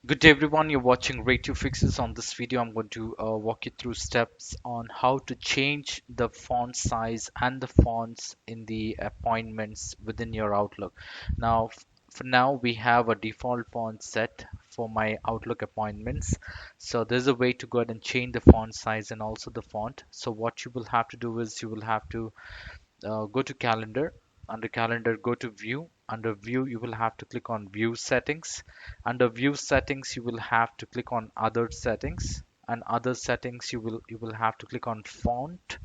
Good day everyone, you're watching Rate Fixes. On this video, I'm going to walk you through steps on how to change the font size and the fonts in the appointments within your Outlook. Now, for now, we have a default font set for my Outlook appointments. So there's a way to go ahead and change the font size and also the font. So what you will have to do is you will have to go to calendar. Under calendar, go to view. Under view, you will have to click on view settings. Under view settings, you will have to click on other settings. And other settings, you will have to click on font.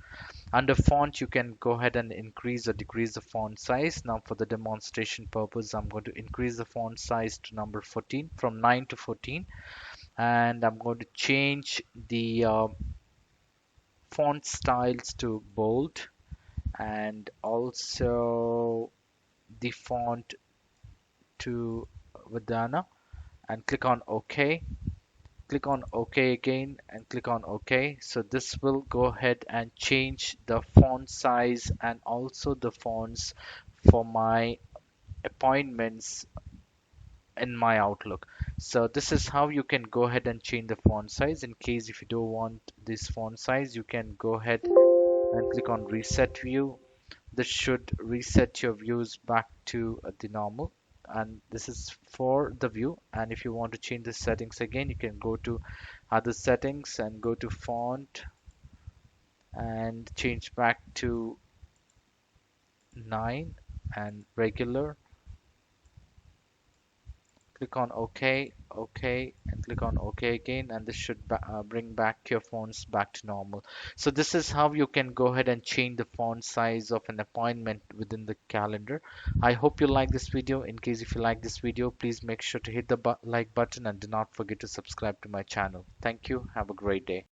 Under font, you can go ahead and increase or decrease the font size. Now for the demonstration purpose, I'm going to increase the font size to number 14, from 9 to 14. And I'm going to change the font styles to bold, and also the font to Vedana, and click on OK. Click on OK again and click on OK. So this will go ahead and change the font size and also the fonts for my appointments in my Outlook. So this is how you can go ahead and change the font size. In case if you don't want this font size, you can go ahead and click on reset view. This should reset your views back to the normal, and this is for the view. And if you want to change the settings again, you can go to other settings and go to font and change back to 9 and regular. Click on OK, OK, and click on OK again, and this should bring back your fonts back to normal. So this is how you can go ahead and change the font size of an appointment within the calendar. I hope you like this video. In case if you like this video, please make sure to hit the like button and do not forget to subscribe to my channel. Thank you. Have a great day.